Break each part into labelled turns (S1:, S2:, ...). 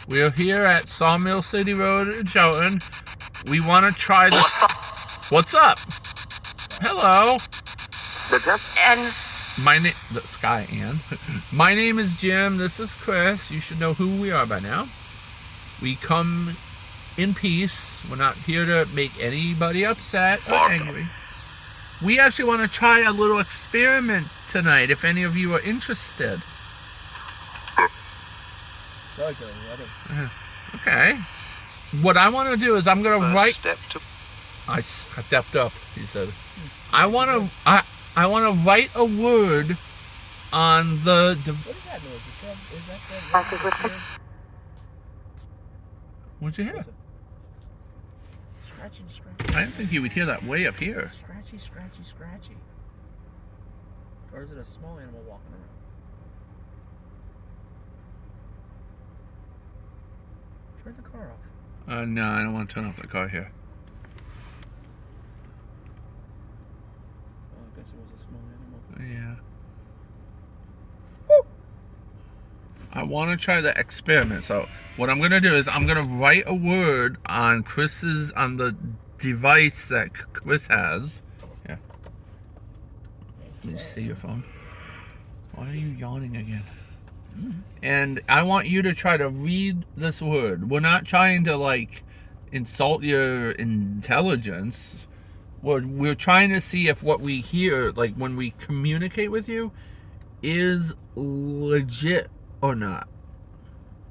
S1: We're here at Sawmill City Road in Shelton. We want to try this. What's up? Hello.
S2: And
S1: My name, Sky Ann. My name is Jim. This is Chris. You should know who we are by now. We come in peace. We're not here to make anybody upset or angry. We actually want to try a little experiment tonight, if any of you are interested. Okay. What I want to do is I'm going to write... I stepped up, he said. I want to write a word on the...
S3: What is that noise?
S1: What'd you hear?
S3: Scratchy.
S1: I didn't think you would hear that way up here.
S3: Scratchy. Or is it a small animal walking around? Turn the car off.
S1: No, I don't want to turn off the car here.
S3: Oh, I guess it was a small animal.
S1: Yeah. I want to try the experiment. So what I'm going to do is I'm going to write a word on the device that Chris has. Yeah. Let me see your phone. Why are you yawning again? And I want you to try to read this word. We're not trying to like insult your intelligence. We're trying to see if what we hear, like when we communicate with you, is legit or not.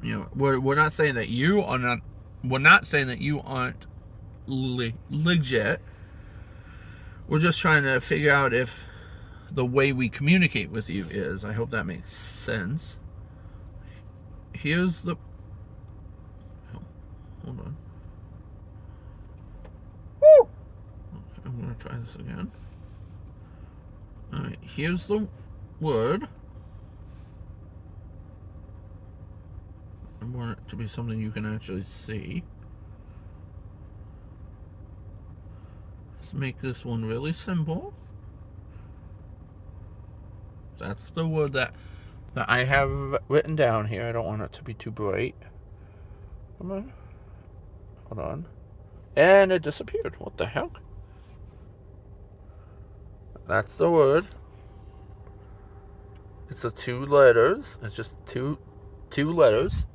S1: You know, we're not saying that you are not. We're not saying that you aren't legit. We're just trying to figure out if the way we communicate with you is. I hope that makes sense. Here's the... Hold on. Woo! I'm going to try this again. Alright, here's the word. I want it to be something you can actually see. Let's make this one really simple. That's the word that I have written down here. I don't want it to be too bright. Come on. Hold on. And it disappeared. What the heck? That's the word. It's a 2 letters. It's just two letters.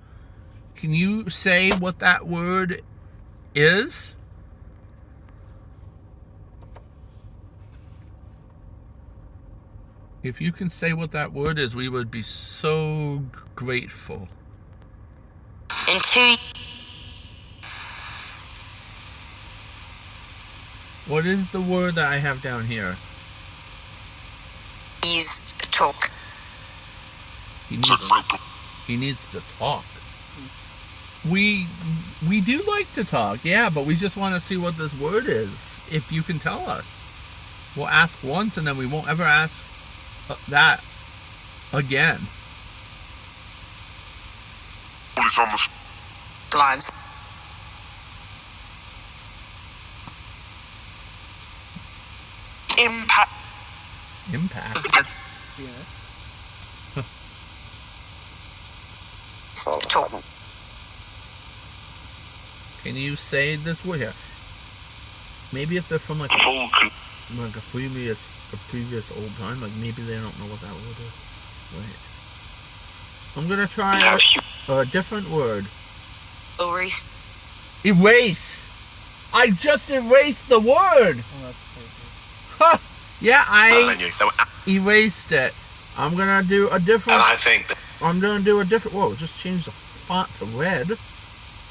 S1: Can you say what that word is? If you can say what that word is, we would be so grateful.
S2: in 2
S1: What is the word that I have down here?
S2: years talk.
S1: He needs to talk. We do like to talk, yeah, but we just want to see what this word is. If you can tell us. We'll ask once and then we won't ever ask that again.
S2: Blinds. Impact. Talk.
S1: Can you say this word here? Maybe if they're from like a previous old time, like maybe they don't know what that word is. Wait. I'm gonna try a different word. Erase. I just erased the word.
S3: Oh, that's crazy.
S1: Huh. Yeah, I erased it. I'm gonna do a different.
S4: And I think that
S1: I'm gonna do a different. Whoa! Just change the font to red.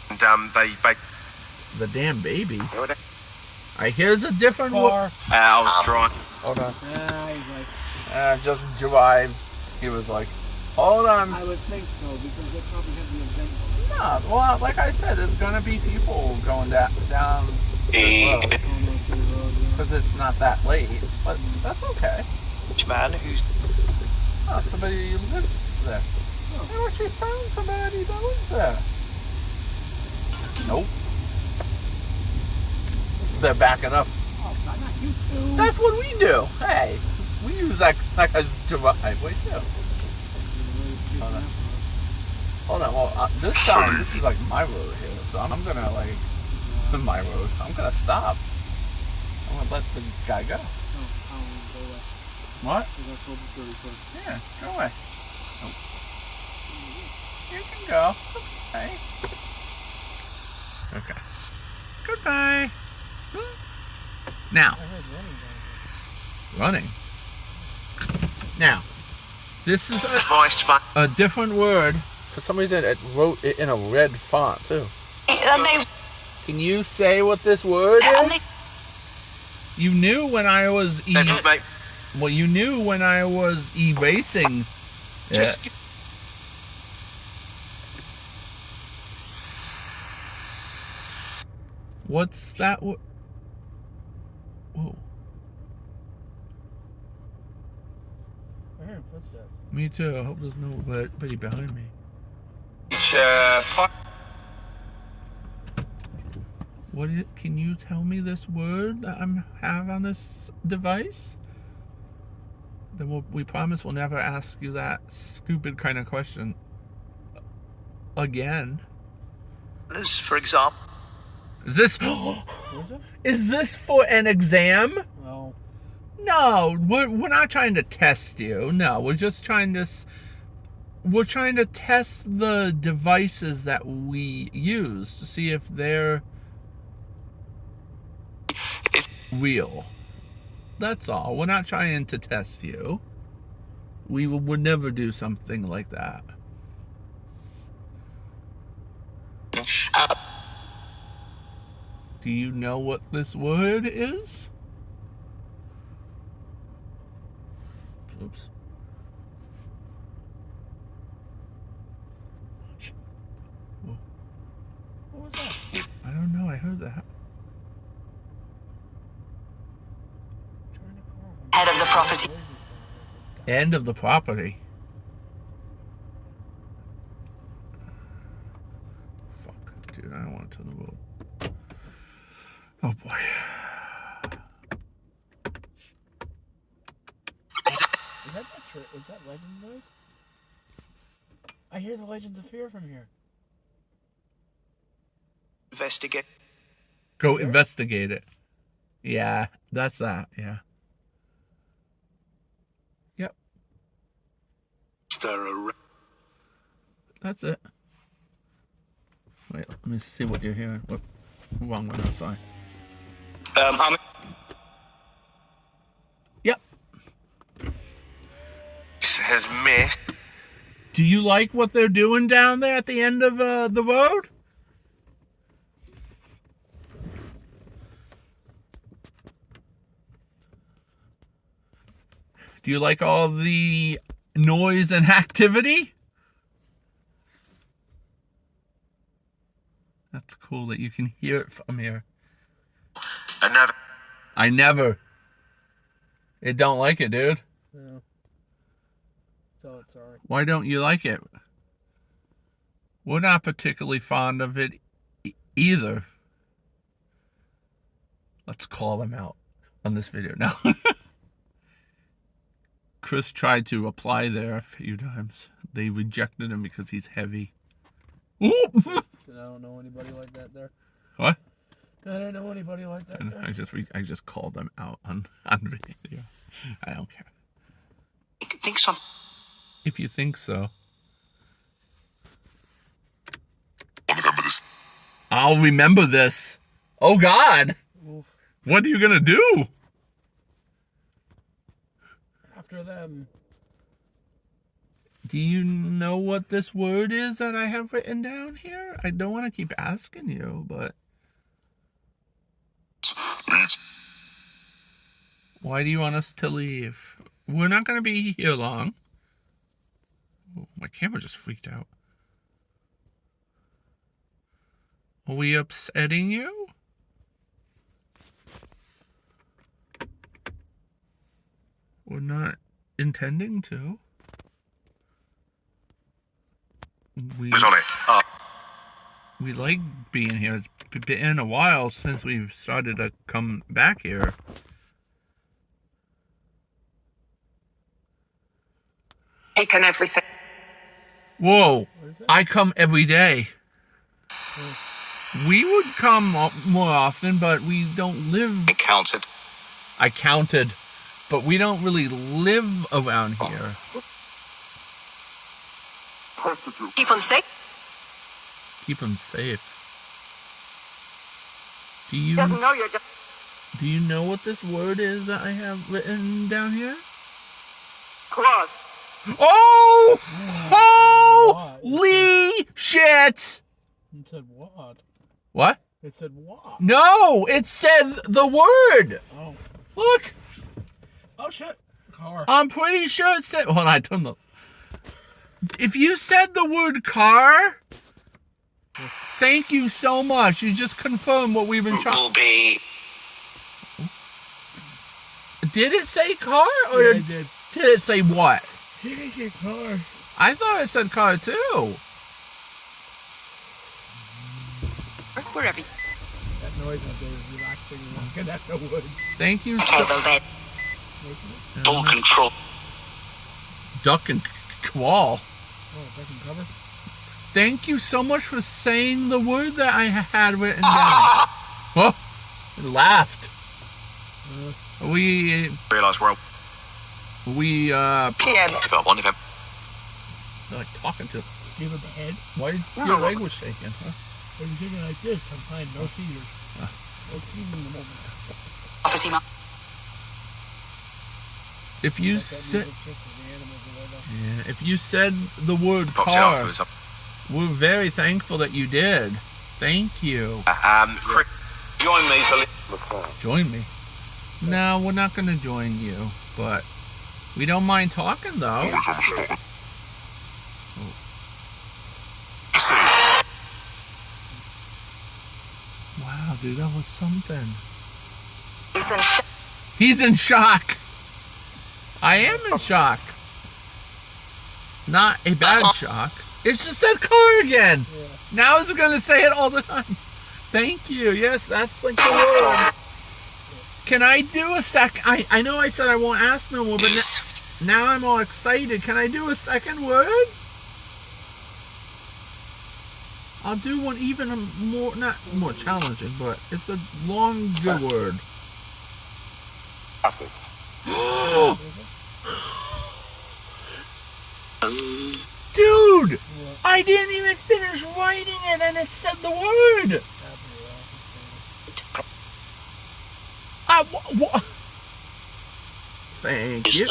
S1: The damn baby. Here's a different word.
S4: I was drawing.
S1: Hold on.
S3: Yeah, he's like...
S1: Just drive. He was like, hold on.
S3: I would think so, because they probably have the event.
S1: No, well, like I said, there's gonna be people going down because it's not that late, but that's okay.
S4: Which man? Who's...
S1: Oh, somebody lives there. I actually found somebody that lives there. Nope. They're backing up.
S3: Oh, not you two.
S1: That's what we do. Hey, we use that as driveway too. Hold on. Well, this time, this is like my road here, so I'm gonna like my road. I'm gonna stop. I'm gonna let the guy go. What? Yeah, go away. Oh. You can go. Okay. Okay. Goodbye. Now. Running. Now. This is a different word. For some reason, it wrote it in a red font too. Can you say what this word is? You knew when I was well, you knew when I was erasing it. What's that? Whoa.
S3: I heard footsteps.
S1: Me too. I hope there's nobody behind me. What is, can you tell me this word that I have on this device? Then we promise we'll never ask you that stupid kind of question again.
S4: For example.
S1: Is this? Is this for an exam?
S3: No.
S1: No, we're not trying to test you. No, we're just trying to. We're trying to test the devices that we use to see if they're real. That's all. We're not trying to test you. We would never do something like that. Do you know what this word is? Oops.
S3: What was that?
S1: I don't know. I heard that.
S2: Head of the property.
S1: End of the property. Fuck, dude. I don't want to turn the road. Oh boy.
S3: Is that legend noise? I hear the Legends of Fear from here.
S4: Investigate.
S1: Go investigate it. Yeah, that's that. Yeah. Yep. That's it. Wait, let me see what you're hearing. What? Wrong one outside. Yep.
S4: Has missed.
S1: Do you like what they're doing down there at the end of the road? Do you like all the noise and activity? That's cool that you can hear it from here. I never. It don't like it, dude.
S3: No. So it's alright.
S1: Why don't you like it? We're not particularly fond of it either. Let's call them out on this video. No. Chris tried to apply there a few times. They rejected him because he's heavy.
S3: I don't know anybody like that there.
S1: What?
S3: I don't know anybody like that there.
S1: I just called them out on video. I don't care.
S4: I think so.
S1: If you think so. I'll remember this. Oh God.
S3: Oof.
S1: What are you gonna do?
S3: After them.
S1: Do you know what this word is that I have written down here? I don't want to keep asking you, but... Why do you want us to leave? We're not going to be here long. Oh, my camera just freaked out. Are we upsetting you? We're not intending to. We like being here. It's been a while since we've started to come back here.
S2: Taken everything.
S1: Whoa.
S3: What is it?
S1: I come every day. We would come more often, but we don't live.
S4: It counts it.
S1: I counted, but we don't really live around here.
S2: Keep on safe.
S1: Keep them safe. Do you
S2: know you're just.
S1: do you know what this word is that I have written down here?
S2: Claws.
S1: Oh!
S3: What?
S1: Holy shit!
S3: It said what?
S1: What?
S3: It said what?
S1: No, it said the word.
S3: Oh.
S1: Look,
S3: Oh shit. Car.
S1: I'm pretty sure it said. Hold on, I don't know. If you said the word car, thank you so much. You just confirmed what we've been trying.
S4: Will be.
S1: Did it say car or
S3: Yeah,
S1: did,
S3: it did.
S1: did it say what?
S3: Take your car.
S1: I thought it said car too.
S2: Wherever.
S3: That noise out there is relaxing and walking out the woods.
S1: Thank you so
S2: Cable bed.
S4: Full control.
S1: duck and qual.
S3: Oh, second cover.
S1: Thank you so much for saying the word that I had written down. Oh, it laughed. We
S4: Realise we're
S2: PM.
S4: if I want if I
S1: like talking to.
S3: Give it the head.
S1: Why your leg was shaking? Huh?
S3: If you're thinking like this, I'm fine. No seizures. No seizures in the moment.
S2: Office email.
S1: If you
S3: Like that
S1: said
S3: music just as the animals are like that.
S1: if you said the word
S4: popped it
S1: car,
S4: afterwards.
S1: we're very thankful that you did. Thank you.
S4: Chris, join me to
S1: Join me. No, we're not gonna join you, but we don't mind talking though. Wow, dude, that was something. He's in shock. I am in shock. Not a bad shock. It's just said car again.
S3: Yeah.
S1: Now it's gonna say it all the time. Thank you. Yes, that's like the word. Can I do a sec? I know I said I won't ask no more, but now I'm all excited. Can I do a second word? I'll do one even more, not more challenging, but it's a longer word. Dude! I didn't even finish writing it and it said the word! Thank you.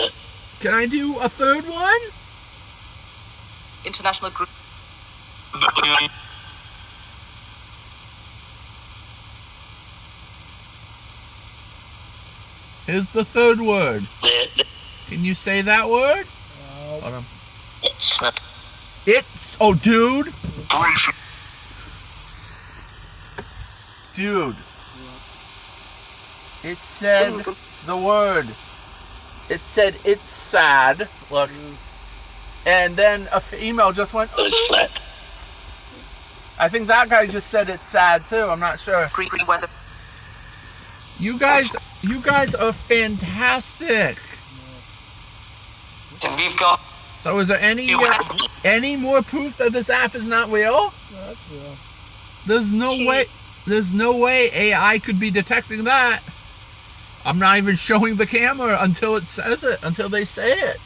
S1: Can I do a third one?
S2: International group.
S1: Here's the third word. Can you say that word? Hold on. It's, oh dude. Dude. It said the word. It said it's sad. Look. And then a email just went. I think that guy just said it's sad too. I'm not sure.
S2: Green weather.
S1: You guys are fantastic.
S2: So we've got.
S1: So is there any more proof that this app is not real?
S3: No, that's real.
S1: There's no way AI could be detecting that. I'm not even showing the camera until it says it, until they say it.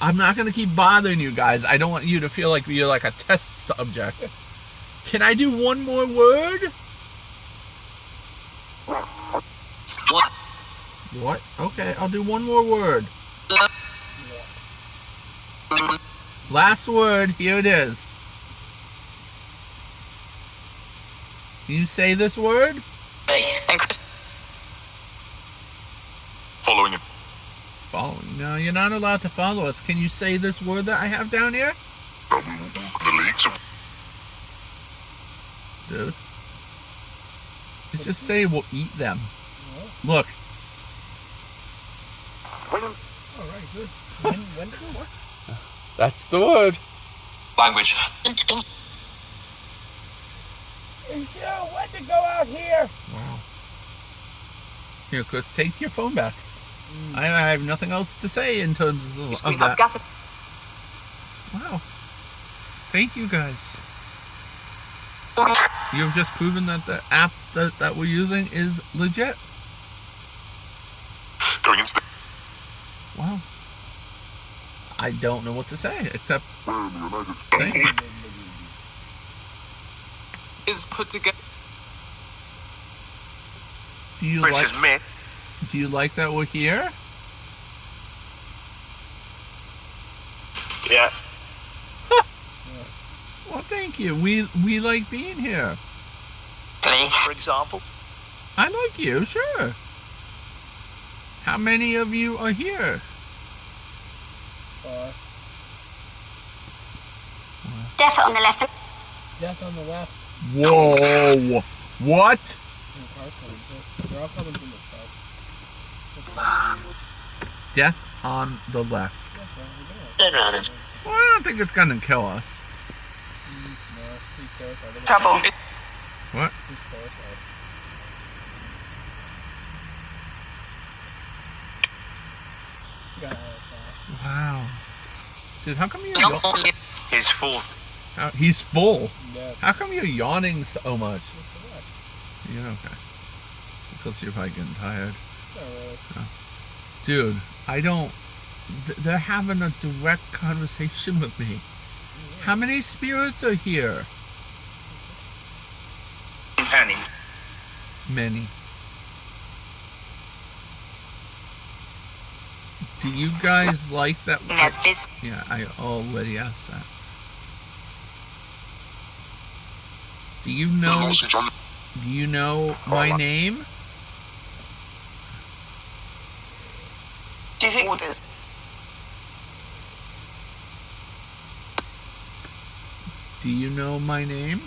S1: I'm not gonna keep bothering you guys. I don't want you to feel like you're like a test subject. Can I do one more word?
S2: What?
S1: What? Okay, I'll do one more word. Last word, here it is. Can you say this word?
S2: And Chris.
S4: following it.
S1: Following. No, you're not allowed to follow us. Can you say this word that I have down here?
S4: The leagues of
S1: Dude. It's just say we'll eat them. Look.
S3: Alright, good. When did it work?
S1: That's the word.
S4: language.
S3: It's when to go out here.
S1: Wow. Here, Chris, take your phone back. I have nothing else to say in terms of
S2: Greenhouse
S1: that.
S2: gas.
S1: Thank you guys. You've just proven that the app that we're using is legit.
S4: Going into the
S1: Wow. I don't know what to say except thank you.
S5: Is put together.
S1: Do you
S5: Chris
S1: like?
S5: is me.
S1: Do you like that we're here?
S5: Yeah.
S1: Well, thank you. We like being here.
S5: For example.
S1: I like you, sure. How many of you are here?
S2: Death on the left.
S3: Death on the left.
S1: Whoa! What?
S3: And car coming. They're all coming from the south.
S1: Death on the left.
S5: Turn around and
S1: Well, I don't think it's gonna kill us.
S2: Trouble.
S1: What? Wow. Dude, how come you're
S5: he's full.
S1: he's full?
S3: Yeah.
S1: How come you're yawning so much? Yeah, okay. Because you're probably getting tired. Dude, I don't... They're having a direct conversation with me. How many spirits are here?
S5: Penny.
S1: Many. Do you guys like that? Yeah, I already asked that. Do you know...
S4: message on
S1: Do you know my name?
S2: Do you think orders?
S1: Do you know my name?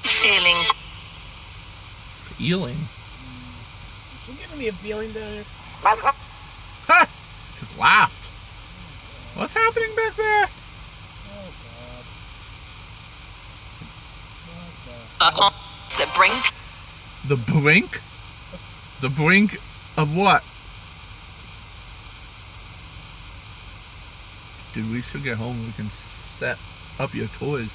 S2: Feeling.
S1: Feeling?
S3: You're giving me a feeling that
S1: Ha! Just laughed. What's happening back there?
S2: The brink.
S1: The brink? The brink of what? Dude, we should get home. We can set up your toys.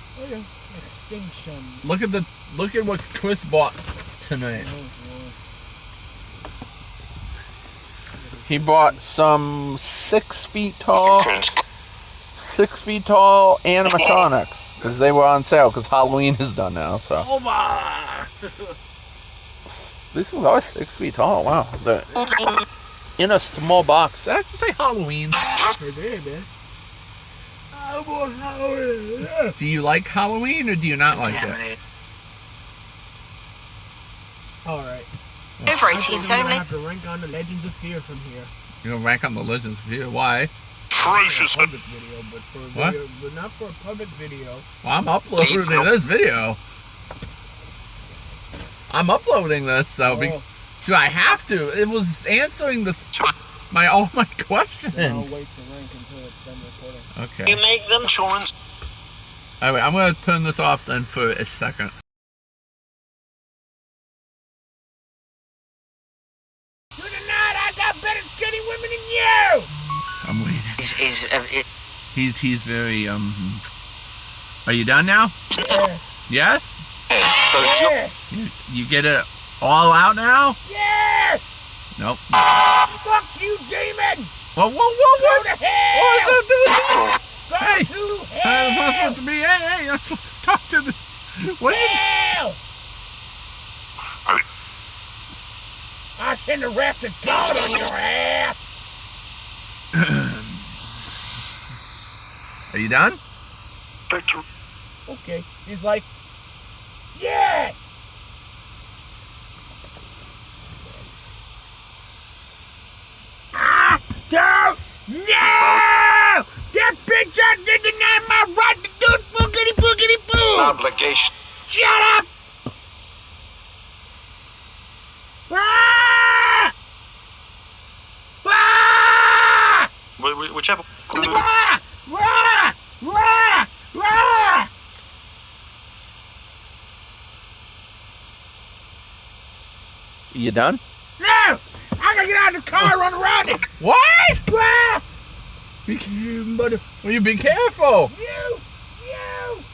S3: extinction.
S1: Look at what Chris bought tonight. He bought some 6 feet tall animatronics because they were on sale because Halloween is done now. So these things are 6 feet tall. Wow, they're in a small box. I should say Halloween. Do you like Halloween or do you not like it?
S3: Alright.
S2: Over 18s
S3: I
S2: only.
S3: have to rank on the Legends of Fear from here.
S1: You're gonna rank on the Legends of Fear. Why?
S4: atrocious.
S3: For a public video, but for a
S1: What?
S3: video, but not for a public video.
S1: Well, I'm uploading this video. I'm uploading this, so do I have to? It was answering all my questions.
S3: Then I'll wait to rank until it's done recording.
S1: Okay.
S5: You make them insurance.
S1: Alright, I'm gonna turn this off then for a second.
S3: You did not! I got better skinny women than you!
S1: I'm waiting. He's very Are you done now? Yes?
S5: So
S3: Yeah!
S1: You get it all out now?
S3: Yeah!
S1: Nope.
S3: Fuck you, demon!
S1: Whoa!
S3: Go to hell!
S1: What is that doing?
S3: Go
S1: Hey!
S3: to
S1: That's
S3: hell!
S1: not supposed to be. Hey! You're not supposed to talk to the. What are you?
S3: Hell! I send the wrath of God on your ass!
S1: Are you done?
S3: Okay, he's like, yeah! Ah! Don't! No! That bitch out there denied my right to do it, boogity boogity boo!
S5: obligation.
S3: Shut up! Ah! Ah!
S5: Whichever.
S3: Ah! Ah! Ah! Ah!
S1: You done?
S3: No! I got get out of the car and run around it.
S1: What?
S3: Ah!
S1: You mother. Well, you be careful.
S3: You!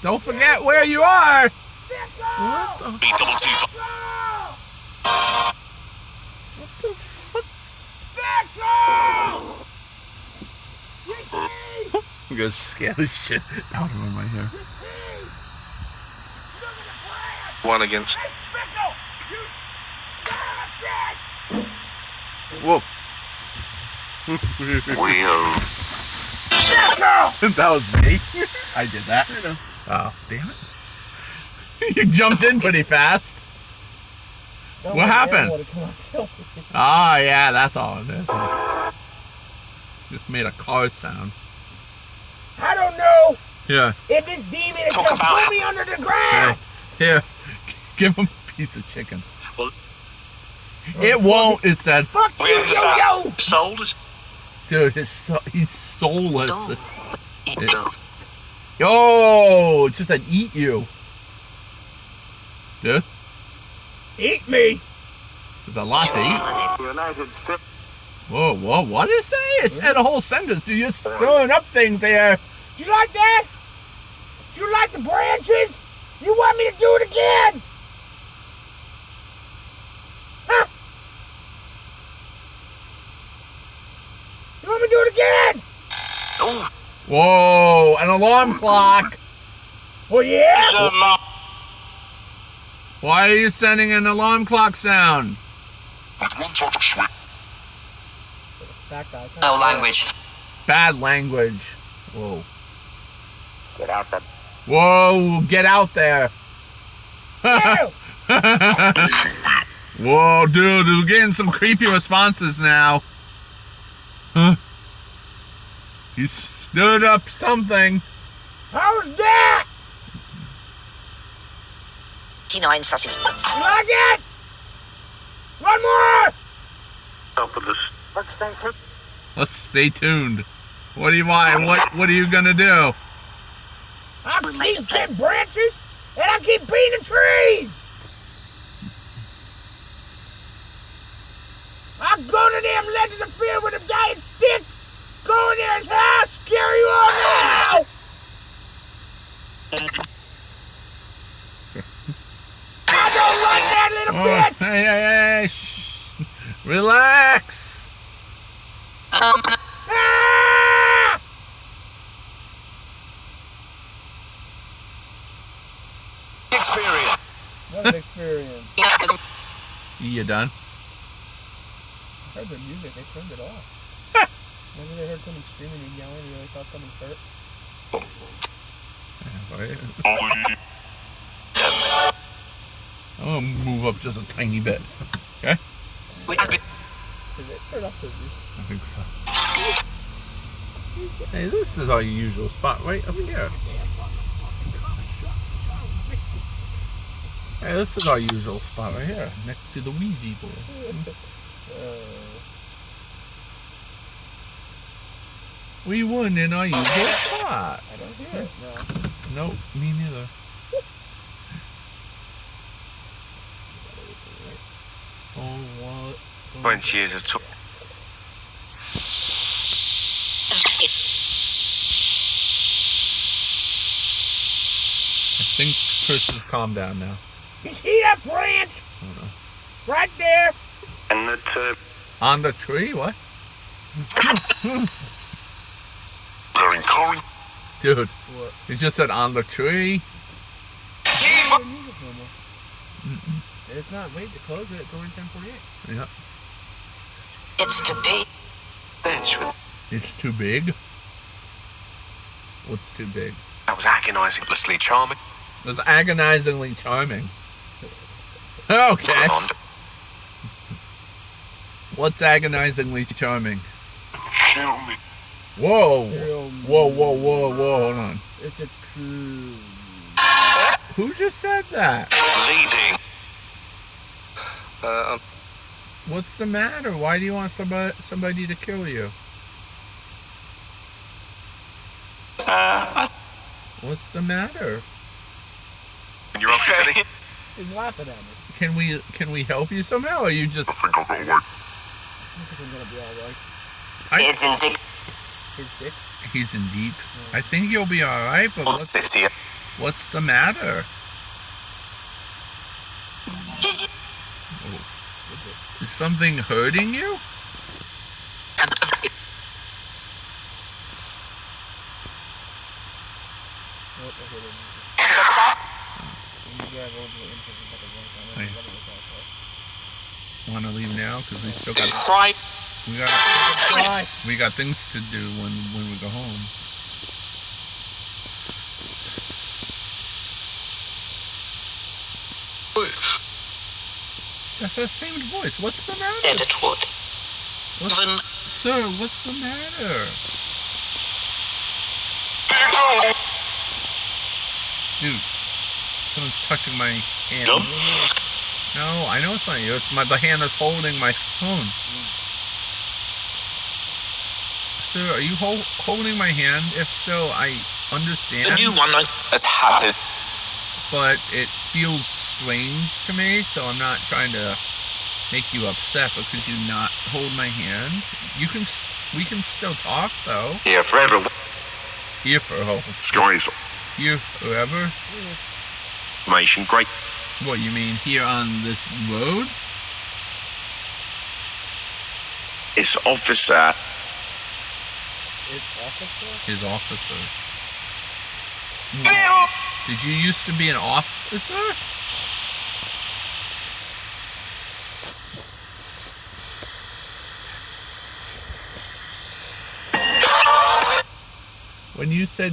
S1: Don't forget where you are.
S3: Sicko!
S1: What the?
S4: B225.
S1: What the fuck?
S3: Sicko!
S1: I'm gonna scare the shit out of him right here.
S5: One against.
S1: Whoa. That was me. I did that.
S3: I know.
S1: Oh, damn it. You jumped in pretty fast. What happened? Oh, yeah, that's all it is. Just made a car sound.
S3: I don't know
S1: Yeah.
S3: if this demon is
S4: Talk
S3: gonna
S4: about
S3: put me under the ground.
S1: Here. Give him a piece of chicken.
S5: Well-
S1: It won't, it said.
S3: Fuck you, yo!
S5: Sold is.
S1: Dude, he's soulless.
S2: Eat
S1: Yo, it just said eat you. Dude,
S3: Eat me!
S1: there's a lot to eat. Whoa, what did it say? It said a whole sentence. You're just throwing up things here.
S3: Do you like that? Do you like the branches? You want me to do it again? Huh? You want me to do it again?
S1: Whoa, an alarm clock.
S3: Well, yeah.
S1: Why are you sending an alarm clock sound?
S2: No language.
S1: Bad language. Whoa.
S3: Get out the.
S1: Whoa, get out there. Whoa, dude, we're getting some creepy responses now. Huh? You stood up something.
S3: How's that?
S2: 29 sausages.
S3: You like it? One more.
S5: Top of this.
S1: Let's stay tuned. What do you want? What are you gonna do?
S3: I keep getting branches and I keep beating the trees. I go to them legends of fear with a giant stick. Go in there and say, I'll scare you all now. I don't like that little bitch.
S1: Hey, shh. Relax.
S3: Ah!
S4: Experience.
S3: What an experience.
S1: You done?
S3: I heard the music, they turned it off. Maybe they heard someone screaming and yelling and really thought someone hurt.
S1: I'm gonna move up just a tiny bit. Okay?
S3: Did it turn off the music?
S1: I think so. Hey, this is our usual spot right over here. Hey, this is our usual spot right here, next to the Ouija board. We won in our usual spot.
S3: I don't hear it now.
S1: Nope, me neither. Oh, what?
S5: 20 years of talk.
S1: I think Chris has calmed down now.
S3: You see that branch?
S1: Hold on.
S3: Right there?
S5: And that.
S1: On the tree? What?
S4: We're incurring.
S1: Dude, he just said on the tree.
S3: It's not late to close it. It's only 10:48.
S1: Yeah.
S2: It's to be.
S5: Bench with.
S1: It's too big. What's too big?
S5: That was agonising.
S4: Leslie Charming.
S1: That's agonizingly charming. Okay. What's agonizingly charming?
S5: Kill me.
S1: Whoa. Whoa, hold on.
S3: It's a clue.
S1: Who just said that?
S4: Leading.
S1: What's the matter? Why do you want somebody to kill you? What's the matter?
S5: You're okay.
S3: He's laughing at me.
S1: Can we help you somehow, or you just?
S4: I think I've got a way.
S3: think I'm gonna be alright.
S2: Is in dick.
S3: His dick?
S1: He's in deep. I think you'll be alright, but
S4: Old city.
S1: what's the matter? Is something hurting you? Want to leave now? Because we still got we got things to do when we go home. That's that same voice. What's the matter?
S2: Edit wood.
S1: Sir, what's the matter? Dude, someone's touching my hand.
S4: Jump.
S1: No, I know it's not you. It's the hand that's holding my phone. Sir, are you holding my hand? If so, I understand.
S4: The new one has happened.
S1: But it feels strange to me, so I'm not trying to make you upset, but could you not hold my hand? We can still talk, though.
S5: Here forever.
S1: Here for
S5: Skies.
S1: here forever.
S5: Information great.
S1: What, you mean here on this road?
S5: It's officer.
S1: His officer. Did you used to be an officer? When you said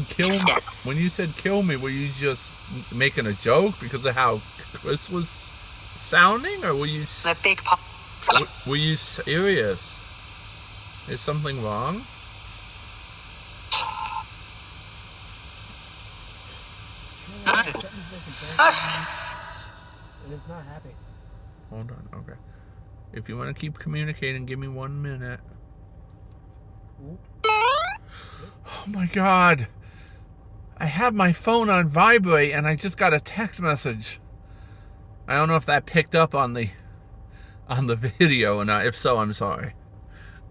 S1: kill me, were you just making a joke because of how Chris was sounding, or were you
S2: The big pop.
S1: were you serious? Is something wrong?
S3: It is not happy.
S1: Hold on, okay. If you want to keep communicating, give me 1 minute. Oh my god. I have my phone on vibrate and I just got a text message. I don't know if that picked up on the video or not. If so, I'm sorry.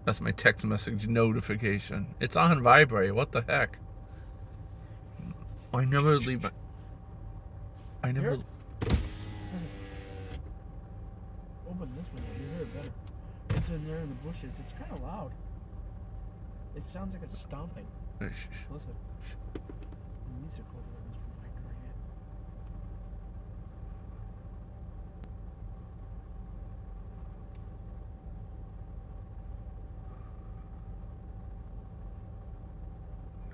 S1: That's my text message notification. It's on vibrate. What the heck? I never leave my... I never...
S3: Open this window, you hear it better. It's in there in the bushes. It's kind of loud. It sounds like it's stomping. Listen. The music over there was from my granite.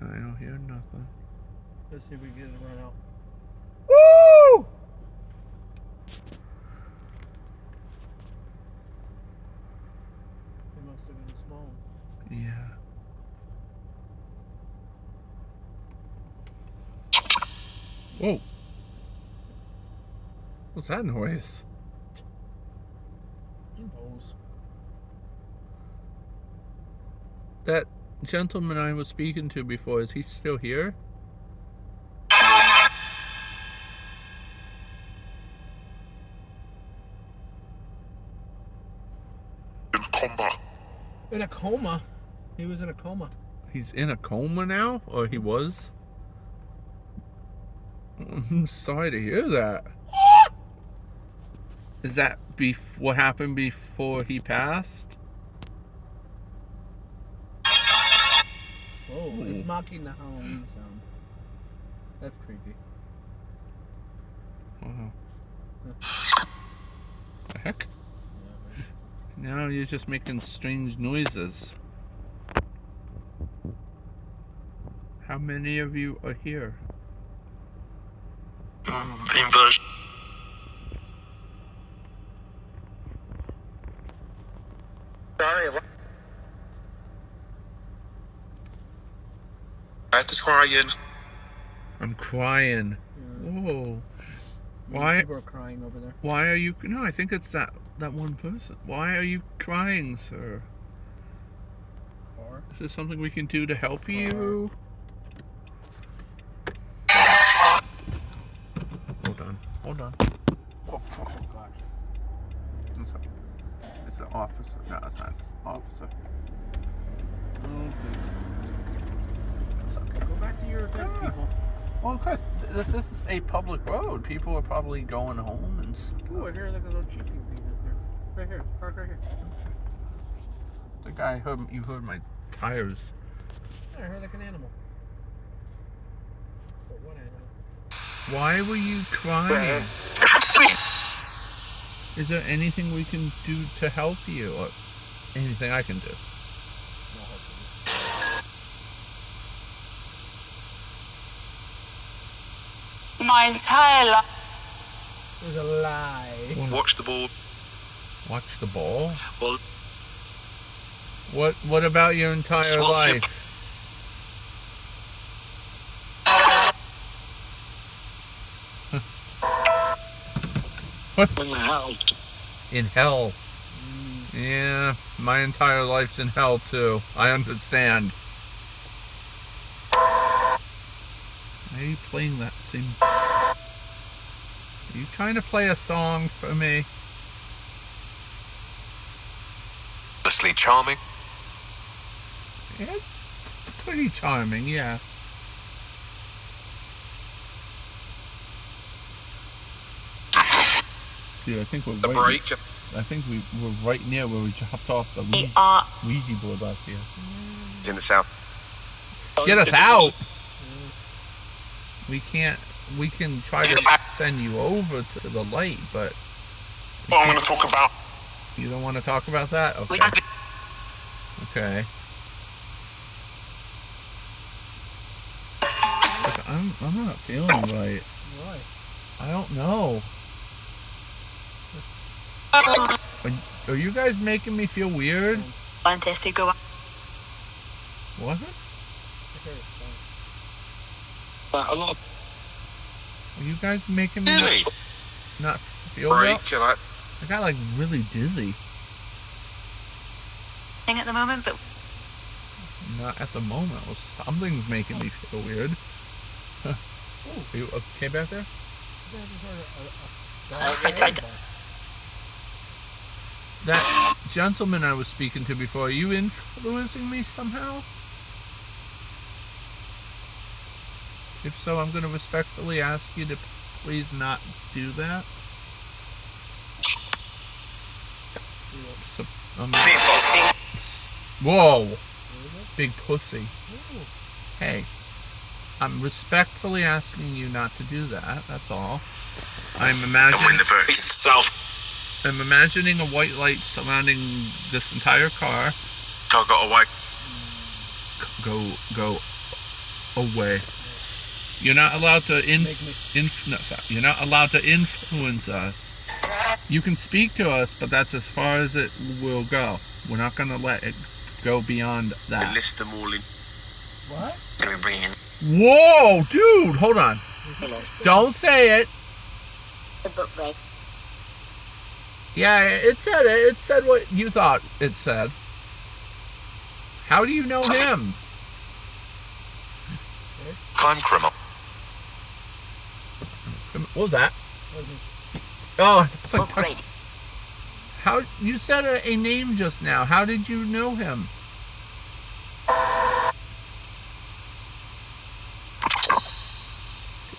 S1: I don't hear nothing.
S3: Let's see if we can get it to run out.
S1: Woo!
S3: It must have been a small one.
S1: Yeah. Whoa. What's that noise?
S3: Who knows?
S1: That gentleman I was speaking to before, is he still here?
S4: In coma.
S3: In a coma. He was in a coma.
S1: He's in a coma now? Or he was? I'm sorry to hear that. Is that what happened before he passed?
S3: Oh, it's mocking the Halloween sound. That's creepy.
S1: Wow. The heck? Now you're just making strange noises. How many of you are here?
S4: Inversion.
S5: Sorry.
S4: That's crying.
S1: I'm crying. Whoa. Why?
S3: People are crying over there.
S1: Why are you? No, I think it's that one person. Why are you crying, sir?
S3: Or
S1: Is there something we can do to help you? Hold on.
S3: oh god.
S1: It's the officer. No, it's not. officer.
S3: Go back to your event, people.
S1: Well, Chris, this is a public road. People are probably going home and.
S3: Ooh, I hear like a little chicken being in here. Right here. Park right here.
S1: The guy heard you heard my tires.
S3: I heard like an animal. But what animal?
S1: Why were you crying? Is there anything we can do to help you, or anything I can do?
S2: My entire life.
S3: There's a lie.
S4: Watch the ball.
S1: Watch the ball?
S4: Well,
S1: What about your entire
S4: Sponsorship.
S1: life? What? In hell. Yeah, my entire life's in hell too. I understand. Why are you playing that same? Are you trying to play a song for me?
S4: Honestly charming.
S1: It's pretty charming, yeah. Dude, I think we're
S4: The
S1: right.
S4: break.
S1: I think we're right near where we hopped off the Ouija board last year.
S5: It's in the south.
S1: Get us out! We can't. We can try to send you over to the light, but
S4: What I'm going to talk about.
S1: you don't want to talk about that? Okay. Okay. Look, I'm not feeling right.
S3: Why?
S1: I don't know. Are you guys making me feel weird?
S2: Fantastic. Go.
S1: What?
S3: I heard it's
S1: Are you guys making me
S4: Really?
S1: not feel well?
S5: Break. And I
S1: I got like really dizzy.
S2: Thing at the moment, but
S1: Not at the moment. Well, something's making me feel weird. Are you okay back there? That gentleman I was speaking to before, are you influencing me somehow? If so, I'm going to respectfully ask you to please not do that. So, whoa! Big pussy. Hey, I'm respectfully asking you not to do that, that's all. I'm imagining a white light surrounding this entire car.
S5: got away.
S1: Go away. You're not allowed to you're not allowed to influence us. You can speak to us, but that's as far as it will go. We're not gonna let it go beyond that.
S5: List them all in.
S3: What?
S5: Can we bring in?
S1: Whoa, dude, hold on. Don't say it.
S2: the book break.
S1: Yeah, it said it. It said what you thought it said. How do you know him?
S4: Crime criminal.
S1: What was that? Oh, it's like
S2: Book break.
S1: how you said a name just now. How did you know him?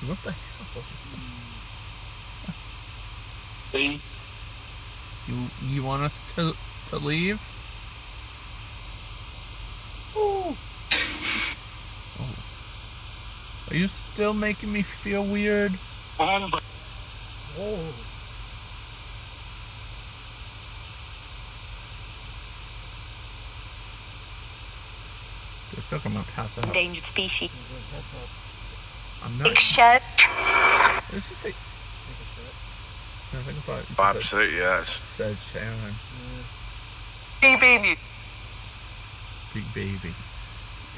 S1: What the hell? You want us to leave? Oh. Are you still making me feel weird?
S3: Whoa.
S1: I feel like I'm gonna pass out.
S2: Endangered species.
S1: I'm not.
S2: Big shed.
S1: What did she say? I think about it.
S5: Absolutely, yes.
S1: Said Sharon.
S5: Baby.
S1: Big baby.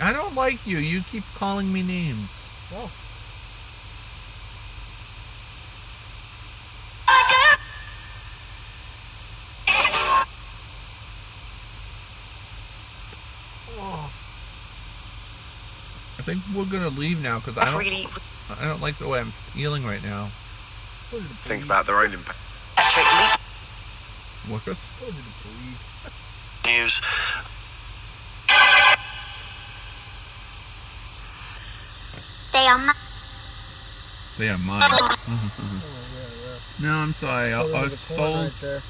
S1: I don't like you. You keep calling me names.
S3: Oh.
S1: I think we're gonna leave now because I
S2: Really.
S1: don't like the way I'm feeling right now.
S5: Think about their own impact.
S2: Patrick Lee.
S1: Workers?
S4: News.
S2: They are my.
S1: They are mine. No, I'm sorry. Our
S3: Children of the corn right
S1: souls.
S3: there.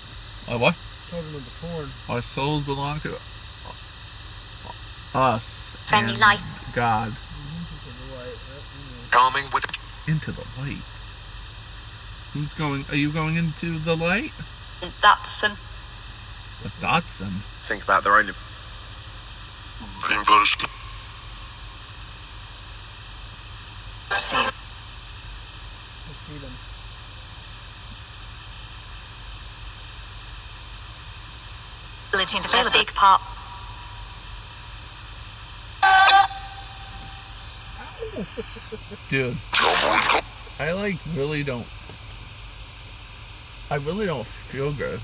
S1: Our what?
S3: Children of the corn.
S1: Our souls belong to us.
S2: Friendly
S1: and
S2: light.
S1: God.
S4: Charming with
S1: Into the light. Who's going? Are you going into the light?
S2: That's
S1: A Datsun.
S5: Think about their own.
S4: English.
S2: see.
S3: Let's see them.
S2: Religion to play a big part.
S1: Dude, I really don't. I really don't feel good.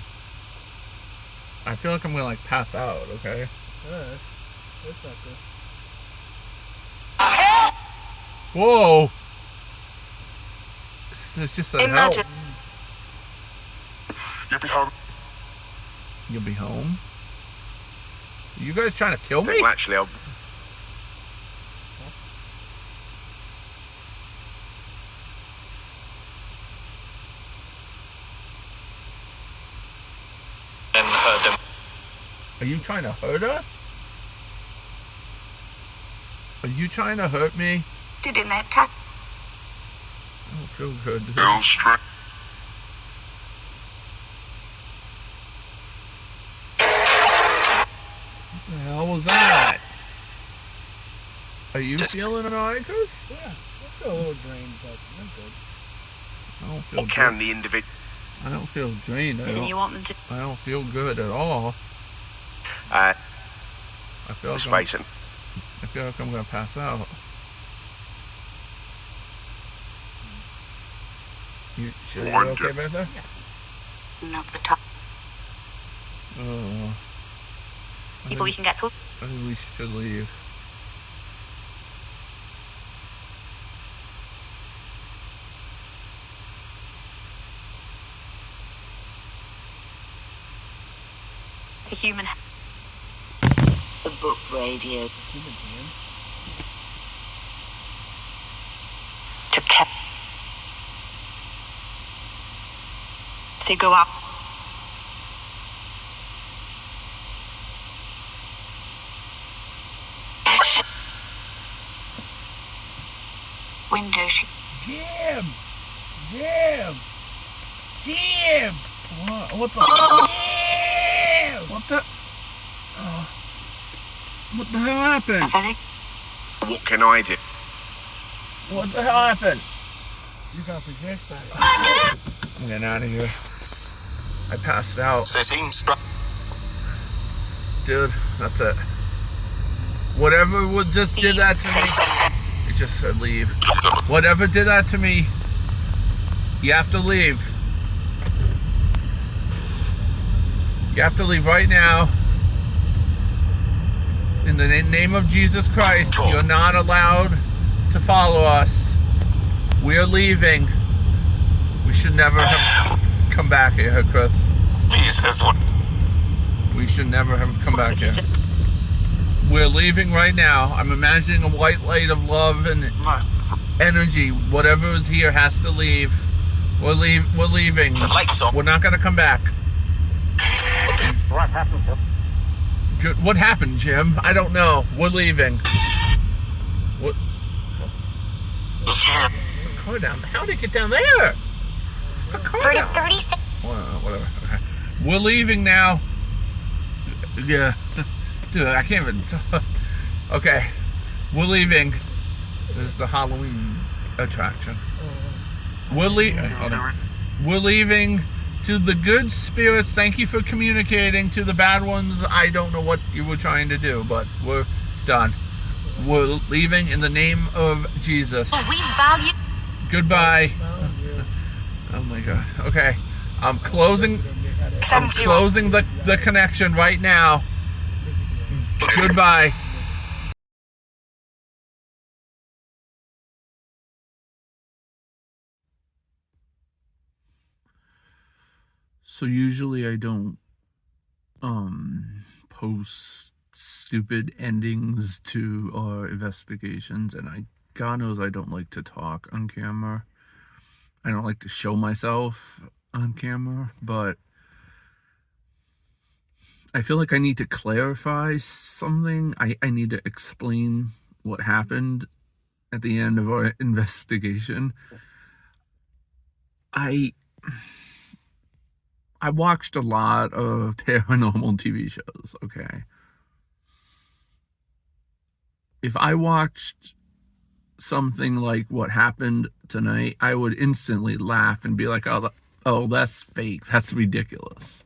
S1: I feel like I'm gonna pass out. Okay.
S3: Alright. That's not good.
S1: Whoa. It's just a
S2: Imagine.
S1: help.
S4: You'll be home.
S1: You'll be home. You guys trying to kill me?
S5: Think, well, actually, I'll.
S4: And heard them.
S1: Are you trying to hurt us? Are you trying to hurt me?
S2: Did in that touch.
S1: I don't feel good.
S4: Girl straight.
S1: What the hell was that? Are you feeling alright, Chris?
S3: Yeah. I feel a little drained, but I'm good.
S1: I don't feel
S5: Or can
S1: good.
S5: the individual.
S1: I don't feel drained.
S2: You want them to.
S1: I don't feel good at all. I feel like
S5: Spacing.
S1: I feel like I'm gonna pass out. You sure you're okay back there?
S2: Not the top.
S1: Oh.
S2: People we can get to.
S1: I think we should leave.
S2: The human. The book radio. To cap. They go up. Window.
S1: Jim! Jim! Jim! What the? Jim! What the? What the hell happened?
S2: Very.
S5: What can I do?
S1: What the hell happened?
S3: You got possessed by it.
S1: I'm getting out of here. I passed out.
S4: Setting struck.
S1: Dude, that's it. Whatever just did that to me, it just said leave. Whatever did that to me, you have to leave. You have to leave right now. In the name of Jesus Christ, you're not allowed to follow us. We are leaving. We should never have come back here, Chris.
S4: Jesus.
S1: We should never have come back here. We're leaving right now. I'm imagining a white light of love and energy. Whatever is here has to leave. We're leaving.
S4: The lights on.
S1: We're not gonna come back.
S4: What happened?
S1: Good. What happened, Jim? I don't know. We're leaving. What? There's a car down. How did it get down there? It's a car down.
S2: 36.
S1: Whatever. Okay. We're leaving now. Yeah. Dude, I can't even. Okay. We're leaving. This is the Halloween attraction. We're leaving to the good spirits. Thank you for communicating. To the bad ones, I don't know what you were trying to do, but we're done. We're leaving in the name of Jesus.
S2: We value.
S1: Goodbye. Oh my God. Okay. I'm closing the connection right now. Goodbye. So usually I don't post stupid endings to our investigations, and God knows I don't like to talk on camera. I don't like to show myself on camera, but I feel like I need to clarify something. I need to explain what happened at the end of our investigation. I watched a lot of paranormal TV shows, okay? If I watched something like what happened tonight, I would instantly laugh and be like, oh, that's fake. That's ridiculous.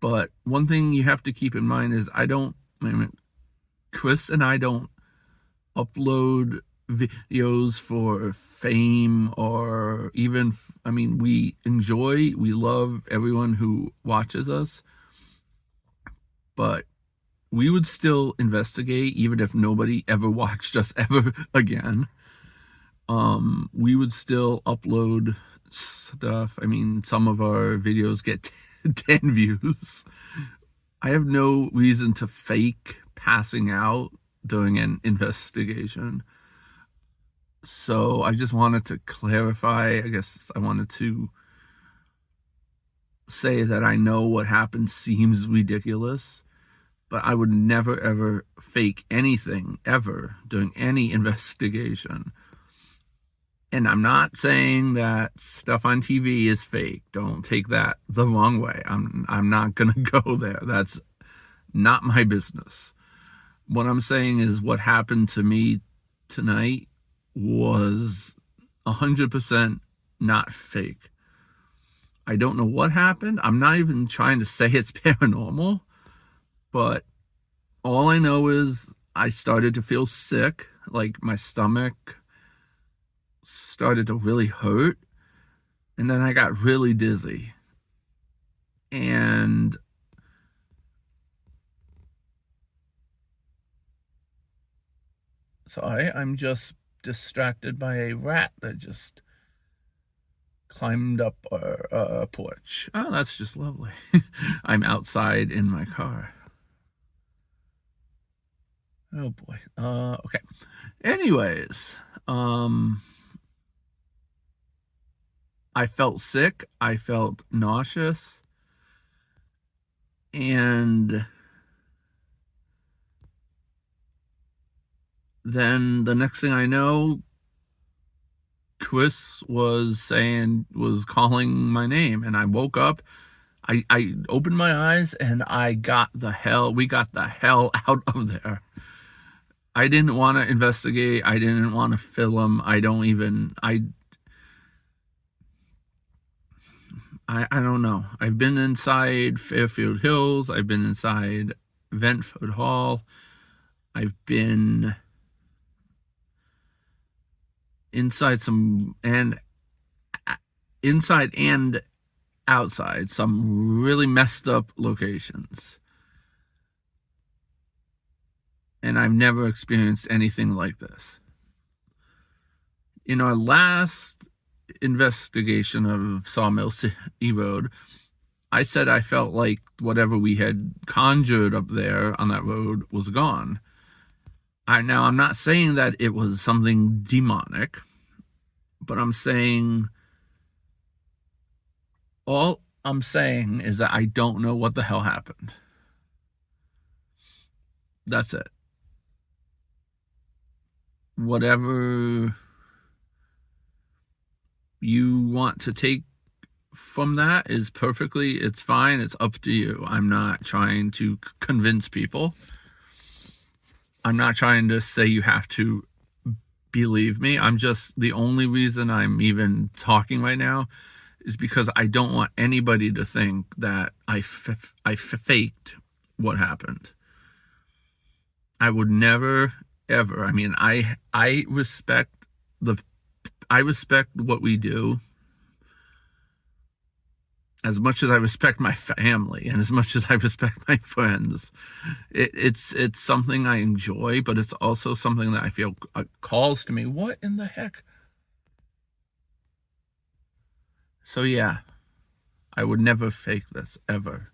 S1: But one thing you have to keep in mind is Chris and I don't upload videos for fame or even, we love everyone who watches us, but we would still investigate even if nobody ever watched us ever again. We would still upload stuff. Some of our videos get 10 views. I have no reason to fake passing out during an investigation. So I just wanted to clarify. I guess I wanted to say that I know what happened seems ridiculous, but I would never ever fake anything ever during any investigation. And I'm not saying that stuff on TV is fake. Don't take that the wrong way. I'm not gonna go there. That's not my business. What I'm saying is what happened to me tonight was 100% not fake. I don't know what happened. I'm not even trying to say it's paranormal, but all I know is I started to feel sick, like my stomach started to really hurt, and then I got really dizzy. And sorry, I'm just distracted by a rat that just climbed up our porch. Oh, that's just lovely. I'm outside in my car. Oh boy. Okay. Anyways, I felt sick. I felt nauseous. And then the next thing I know, Chris was calling my name, and I woke up. I opened my eyes and we got the hell out of there. I didn't want to investigate. I didn't want to film. I don't know. I've been inside Fairfield Hills. I've been inside Ventford Hall. I've been inside and outside some really messed up locations. And I've never experienced anything like this. In our last investigation of Sawmill City Road, I said I felt like whatever we had conjured up there on that road was gone. Now, I'm not saying that it was something demonic, but all I'm saying is that I don't know what the hell happened. That's it. Whatever you want to take from that is it's fine. It's up to you. I'm not trying to convince people. I'm not trying to say you have to believe me. The only reason I'm even talking right now is because I don't want anybody to think that I faked what happened. I would never, ever. I respect what we do as much as I respect my family and as much as I respect my friends. It's something I enjoy, but it's also something that I feel calls to me. What in the heck? So yeah, I would never fake this, ever.